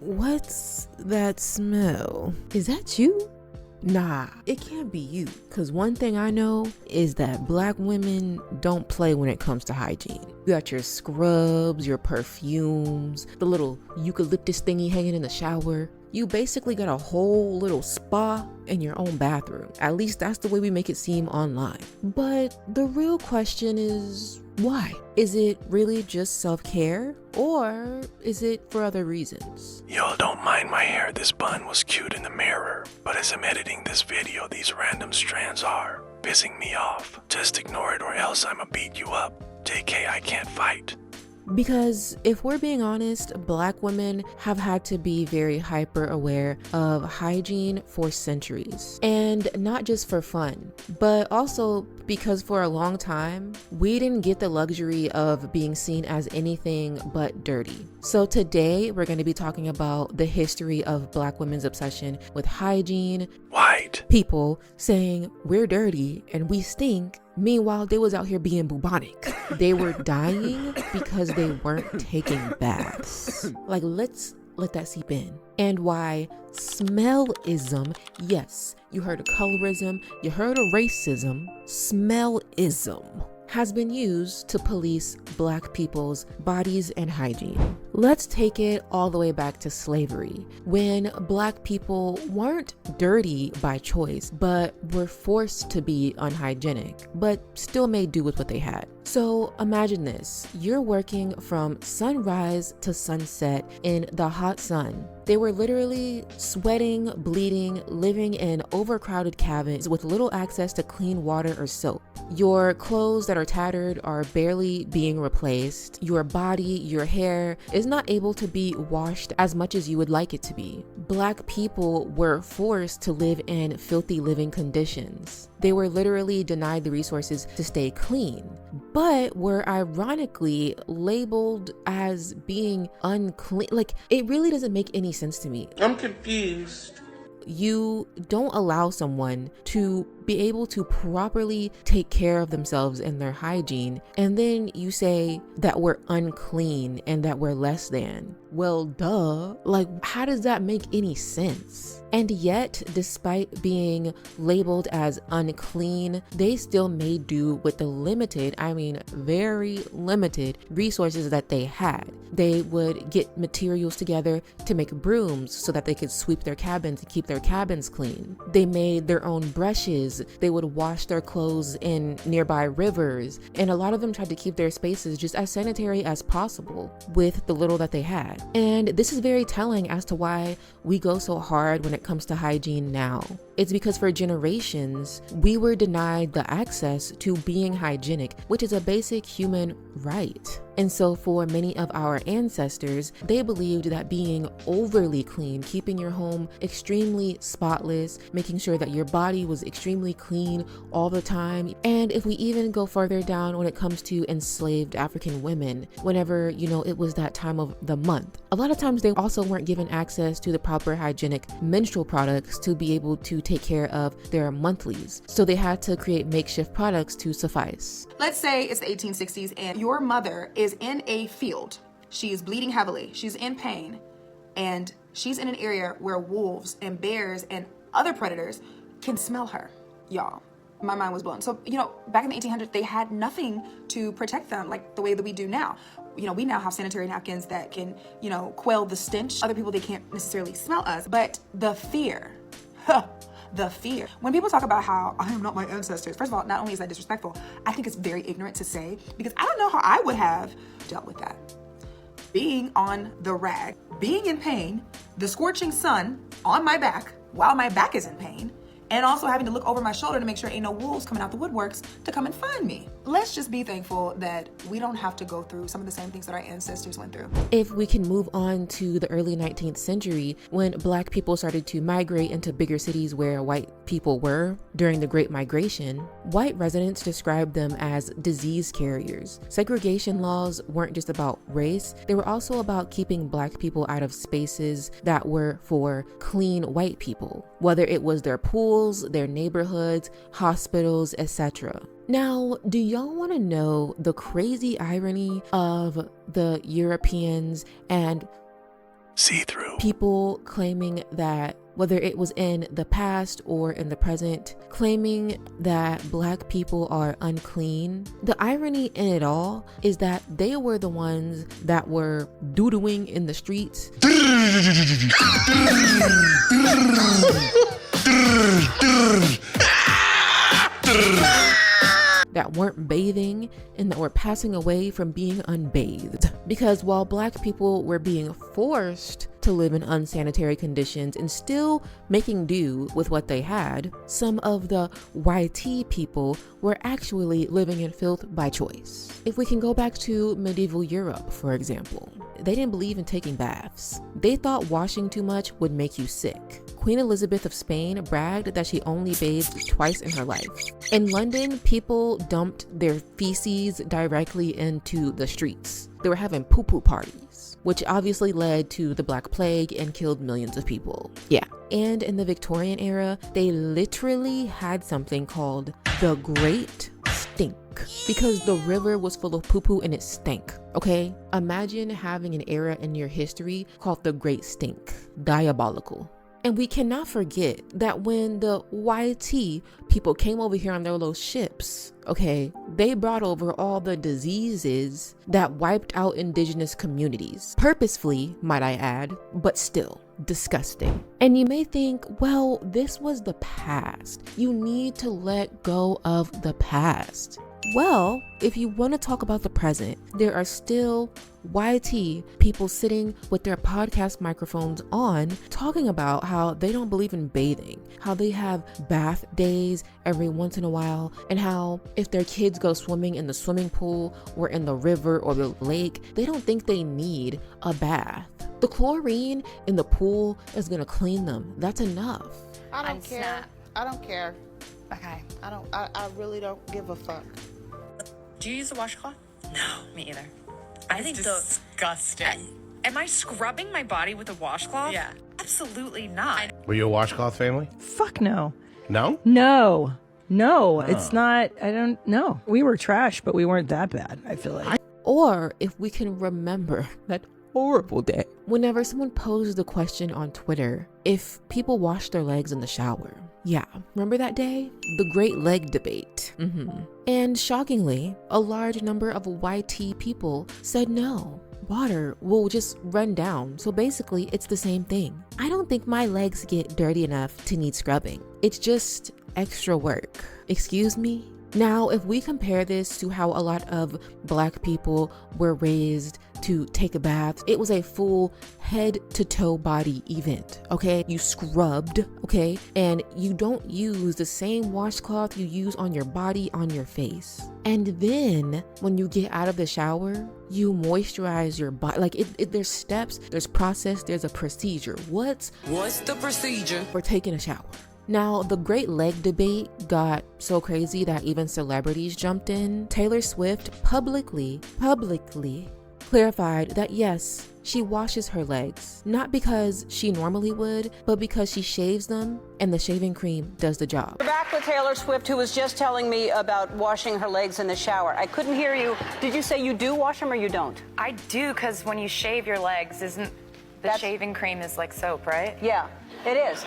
What's that smell? Is that you? Nah, it can't be you. Cause one thing I know is that Black women don't play when it comes to hygiene. You got your scrubs, your perfumes, the little eucalyptus thingy hanging in the shower. You basically got a whole little spa in your own bathroom. At least that's the way we make it seem online. But the real question is, why? Is it really just self-care? Or is it for other reasons? Yo, don't mind my hair. This bun was cute in the mirror. But as I'm editing this video, these random strands are pissing me off. Just ignore it or else I'ma beat you up. JK, I can't fight. Because if we're being honest, Black women have had to be very hyper aware of hygiene for centuries. And not just for fun, but also because for a long time, we didn't get the luxury of being seen as anything but dirty. So today, we're going to be talking about the history of Black women's obsession with hygiene. White people saying we're dirty and we stink. Meanwhile, they was out here being bubonic. They were dying because they weren't taking baths. Like, let's let that seep in. And why Smellism, yes, you heard of colorism, you heard of racism, Smellism has been used to police Black people's bodies and hygiene. Let's take it all the way back to slavery, when Black people weren't dirty by choice, but were forced to be unhygienic, but still made do with what they had. So imagine this, you're working from sunrise to sunset in the hot sun. They were literally sweating, bleeding, living in overcrowded cabins with little access to clean water or soap. Your clothes that are tattered are barely being replaced. Your body, your hair is not able to be washed as much as you would like it to be. Black people were forced to live in filthy living conditions. They were literally denied the resources to stay clean, but were ironically labeled as being unclean. Like, it really doesn't make any sense to me. I'm confused. You don't allow someone to be able to properly take care of themselves and their hygiene, and then you say that we're unclean and that we're less than. Well, duh. Like, how does that make any sense? And yet, despite being labeled as unclean, they still made do with the limited, I mean very limited resources that they had. They would get materials together to make brooms so that they could sweep their cabins and keep their cabins clean. They made their own brushes. They would wash their clothes in nearby rivers. And a lot of them tried to keep their spaces just as sanitary as possible with the little that they had. And this is very telling as to why we go so hard when it comes to hygiene now. It's because for generations, we were denied the access to being hygienic, which is a basic human right. And so for many of our ancestors, they believed that being overly clean, keeping your home extremely spotless, making sure that your body was extremely clean all the time. And if we even go further down when it comes to enslaved African women, whenever, it was that time of the month, a lot of times they also weren't given access to the proper hygienic menstrual products to be able to take care of their monthlies. So they had to create makeshift products to suffice. Let's say it's the 1860s and your mother is in a field. She is bleeding heavily. She's in pain. And she's in an area where wolves and bears and other predators can smell her. Y'all, my mind was blown. So, back in the 1800s, they had nothing to protect them like the way that we do now. We now have sanitary napkins that can, quell the stench. Other people, they can't necessarily smell us. But the fear, the fear. When people talk about how I am not my ancestors, first of all, not only is that disrespectful, I think it's very ignorant to say, because I don't know how I would have dealt with that. Being on the rag, being in pain, the scorching sun on my back while my back is in pain, and also having to look over my shoulder to make sure ain't no wolves coming out the woodworks to come and find me. Let's just be thankful that we don't have to go through some of the same things that our ancestors went through. If we can move on to the early 19th century, when Black people started to migrate into bigger cities where white people were during the Great Migration, white residents described them as disease carriers. Segregation laws weren't just about race, they were also about keeping Black people out of spaces that were for clean white people, whether it was their pools, their neighborhoods, hospitals, etc. Now, do y'all want to know the crazy irony of the Europeans and see-through. People claiming that, whether it was in the past or in the present, claiming that black people are unclean. The irony in it all is that they were the ones that were doo-dooing in the streets. That weren't bathing and that were passing away from being unbathed. Because while black people were being forced to live in unsanitary conditions and still making do with what they had, some of the YT people were actually living in filth by choice. If we can go back to medieval Europe, for example, they didn't believe in taking baths. They thought washing too much would make you sick. Queen Elizabeth of Spain bragged that she only bathed twice in her life. In London, people dumped their feces directly into the streets. They were having poo-poo parties, which obviously led to the Black Plague and killed millions of people. Yeah. And in the Victorian era, they literally had something called the Great Stink, because the river was full of poo-poo and it stank, okay? Imagine having an era in your history called the Great Stink. Diabolical. And we cannot forget that when the YT people came over here on their little ships, okay, they brought over all the diseases that wiped out indigenous communities. Purposefully, might I add, but still disgusting. And you may think, well, this was the past. You need to let go of the past. Well, if you want to talk about the present, there are still YT people sitting with their podcast microphones on talking about how they don't believe in bathing, how they have bath days every once in a while, and how if their kids go swimming in the swimming pool or in the river or the lake, they don't think they need a bath. The chlorine in the pool is going to clean them. That's enough. I don't care. I don't care. Okay. I really don't give a fuck. Do you use a washcloth? No, me either. I think disgusting. Am I scrubbing my body with a washcloth? Yeah. Absolutely not. Were you a washcloth family? Fuck no. No? No. It's not. I don't know. We were trash, but we weren't that bad, I feel like. Or if we can remember that horrible day whenever someone posed the question on Twitter if people wash their legs in the shower. Yeah, remember that day? The Great Leg Debate. And shockingly, a large number of YT people said no. Water will just run down, so basically it's the same thing. I don't think my legs get dirty enough to need scrubbing. It's just extra work. Excuse me? Now, if we compare this to how a lot of black people were raised to take a bath, it was a full head to toe body event, okay? You scrubbed, okay? And you don't use the same washcloth you use on your body on your face. And then when you get out of the shower, you moisturize your body. Like there's steps, there's process, there's a procedure. What's the procedure? for taking a shower? Now, the Great Leg Debate got so crazy that even celebrities jumped in. Taylor Swift publicly clarified that yes, she washes her legs, not because she normally would, but because she shaves them and the shaving cream does the job. We're back with Taylor Swift, who was just telling me about washing her legs in the shower. I couldn't hear you. Did you say you do wash them or you don't? I do, because when you shave your legs, isn't the shaving cream is like soap, right? Yeah. It is.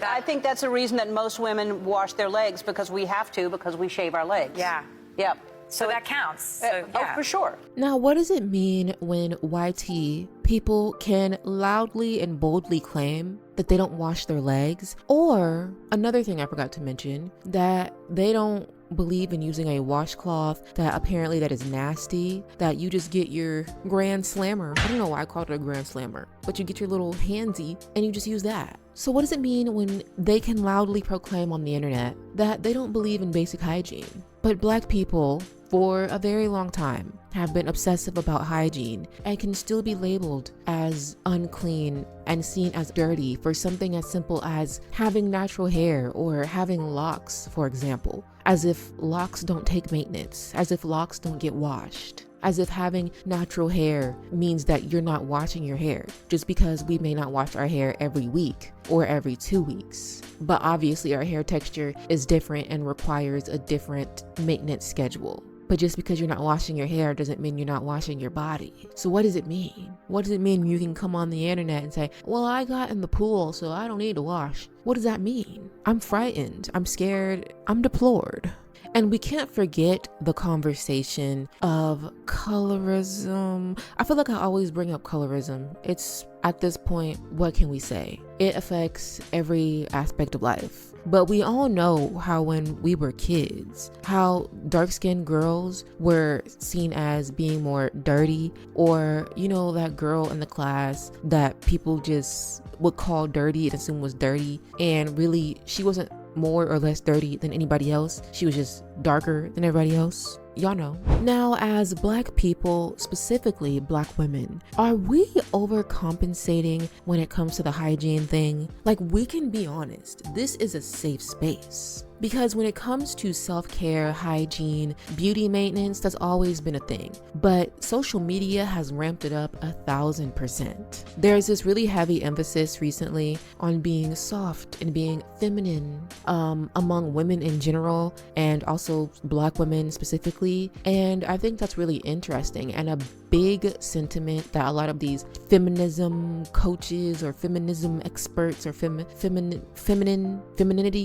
I think that's a reason that most women wash their legs, because we have to, because we shave our legs. Yeah. Yep. So that counts. So, Oh, for sure. Now, what does it mean when YT people can loudly and boldly claim that they don't wash their legs? Or another thing I forgot to mention, that they don't believe in using a washcloth, that apparently that is nasty, that you just get your grand slammer. I don't know why I called it a grand slammer, but you get your little handsy and you just use that. So what does it mean when they can loudly proclaim on the internet that they don't believe in basic hygiene? But black people, for a very long time, have been obsessive about hygiene and can still be labeled as unclean and seen as dirty for something as simple as having natural hair or having locks, for example. As if locks don't take maintenance, as if locks don't get washed, as if having natural hair means that you're not washing your hair just because we may not wash our hair every week or every 2 weeks. But obviously our hair texture is different and requires a different maintenance schedule. But just because you're not washing your hair doesn't mean you're not washing your body. So what does it mean? What does it mean you can come on the internet and say, well, I got in the pool, so I don't need to wash? What does that mean? I'm frightened. I'm scared. I'm deplored. And we can't forget the conversation of colorism. I feel like I always bring up colorism. It's, at this point, what can we say? It affects every aspect of life. But we all know how when we were kids, how dark-skinned girls were seen as being more dirty, or, you know, that girl in the class that people just would call dirty and assume was dirty, and really she wasn't more or less dirty than anybody else. She was just darker than everybody else. Y'all know. Now, as Black people, specifically Black women, are we overcompensating when it comes to the hygiene thing? Like, we can be honest, this is a safe space. Because when it comes to self-care, hygiene, beauty maintenance, that's always been a thing. But social media has ramped it up 1,000%. There's this really heavy emphasis recently on being soft and being feminine among women in general, and also Black women specifically. And I think that's really interesting, and a big sentiment that a lot of these feminism coaches or feminism experts or femininity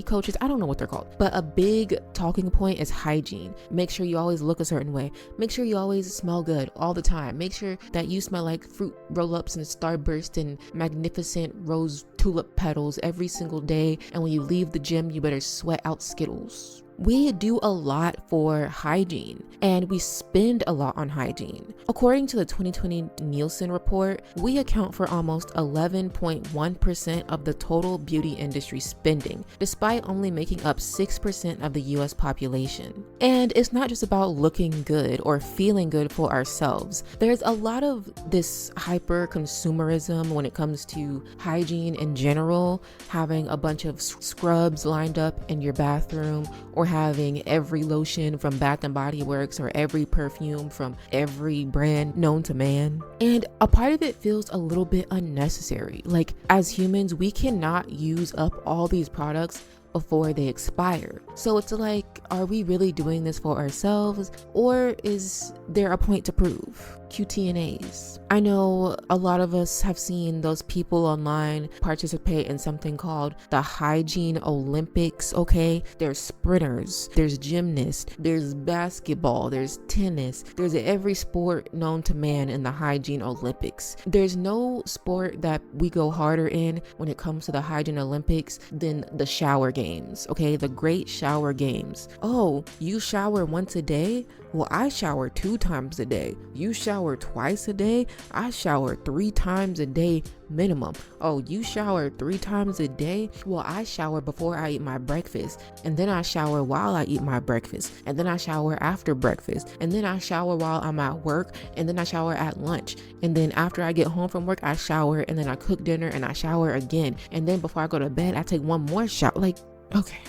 coaches, I don't know what they're called, but a big talking point is hygiene. Make sure you always look a certain way. Make sure you always smell good all the time. Make sure that you smell like fruit roll-ups and Starburst and magnificent rose tulip petals every single day. And when you leave the gym, you better sweat out Skittles. We do a lot for hygiene, and we spend a lot on hygiene. According to the 2020 Nielsen report, we account for almost 11.1% of the total beauty industry spending, despite only making up 6% of the US population. And it's not just about looking good or feeling good for ourselves. There's a lot of this hyper-consumerism when it comes to hygiene in general, having a bunch of scrubs lined up in your bathroom, or having every lotion from Bath and Body Works or every perfume from every brand known to man. And a part of it feels a little bit unnecessary. Like, as humans, we cannot use up all these products before they expire. So it's like, are we really doing this for ourselves, or is there a point to prove? QTNAs. I know a lot of us have seen those people online participate in something called the Hygiene Olympics, okay? There's sprinters, there's gymnasts, there's basketball, there's tennis, there's every sport known to man in the Hygiene Olympics. There's no sport that we go harder in when it comes to the Hygiene Olympics than the shower games, okay? The Great Shower Games. Oh, you shower once a day? Well, I shower 2 times a day. You shower twice a day? I shower 3 times a day minimum. Oh, you shower 3 times a day? Well, I shower before I eat my breakfast, and then I shower while I eat my breakfast, and then I shower after breakfast, and then I shower while I'm at work, and then I shower at lunch, and then after I get home from work, I shower, and then I cook dinner, and I shower again, and then before I go to bed, I take one more shower. Like, okay.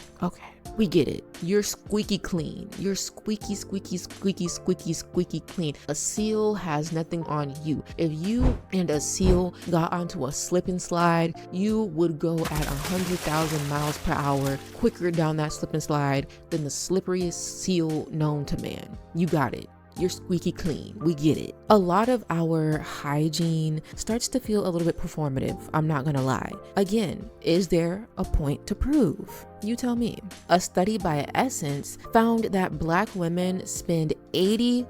We get it. You're squeaky clean. You're squeaky clean. A seal has nothing on you. If you and a seal got onto a slip and slide, you would go at 100,000 miles per hour quicker down that slip and slide than the slipperiest seal known to man. You got it. You're squeaky clean. We get it. A lot of our hygiene starts to feel a little bit performative. I'm not gonna lie. Again, is there a point to prove? You tell me. A study by Essence found that Black women spend 80%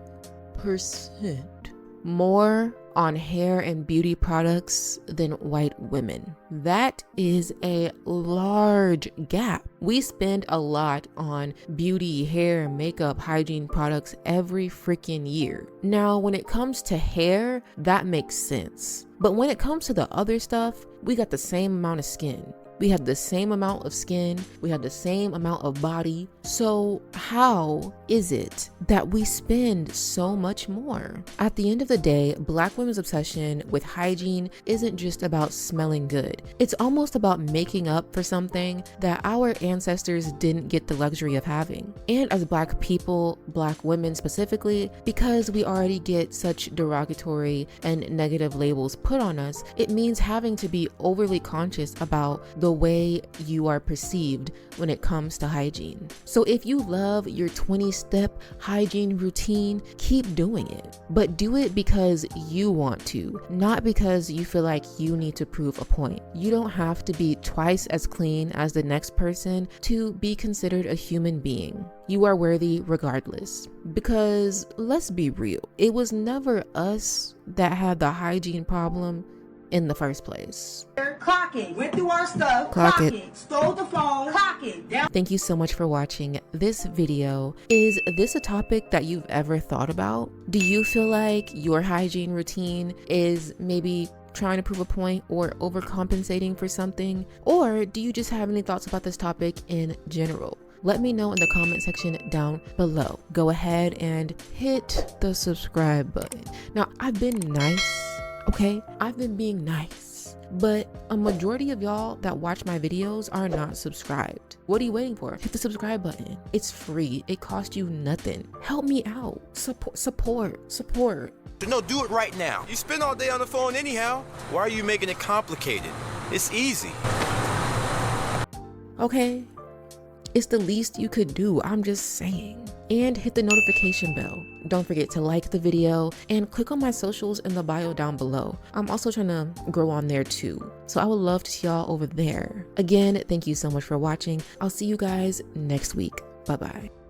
more on hair and beauty products than white women. That is a large gap. We spend a lot on beauty, hair, makeup, hygiene products every freaking year. Now, when it comes to hair, that makes sense. But when it comes to the other stuff, we got the same amount of skin. We have the same amount of skin. We have the same amount of body. So how is it that we spend so much more? At the end of the day, Black women's obsession with hygiene isn't just about smelling good. It's almost about making up for something that our ancestors didn't get the luxury of having. And as Black people, Black women specifically, because we already get such derogatory and negative labels put on us, it means having to be overly conscious about the way you are perceived when it comes to hygiene. So if you love your 20-step hygiene routine, keep doing it. But do it because you want to, not because you feel like you need to prove a point. You don't have to be twice as clean as the next person to be considered a human being. You are worthy regardless. Because let's be real, it was never us that had the hygiene problem in the first place. Clock it. Went through our stuff. Clock it. Stole the phone. Clock it. Down. Thank you so much for watching this video. Is this a topic that you've ever thought about? Do you feel like your hygiene routine is maybe trying to prove a point or overcompensating for something? Or do you just have any thoughts about this topic in general? Let me know in the comment section down below. Go ahead and hit the subscribe button. Now, I've been nice, okay? I've been being nice, but a majority of y'all that watch my videos are not subscribed. What are you waiting for? Hit the subscribe button. It's free. It costs you nothing. Help me out. Support. No, do it right now. You spend all day on the phone anyhow. Why are you making it complicated? It's easy. Okay. It's the least you could do, I'm just saying. And hit the notification bell. Don't forget to like the video and click on my socials in the bio down below. I'm also trying to grow on there too. So I would love to see y'all over there. Again, thank you so much for watching. I'll see you guys next week. Bye-bye.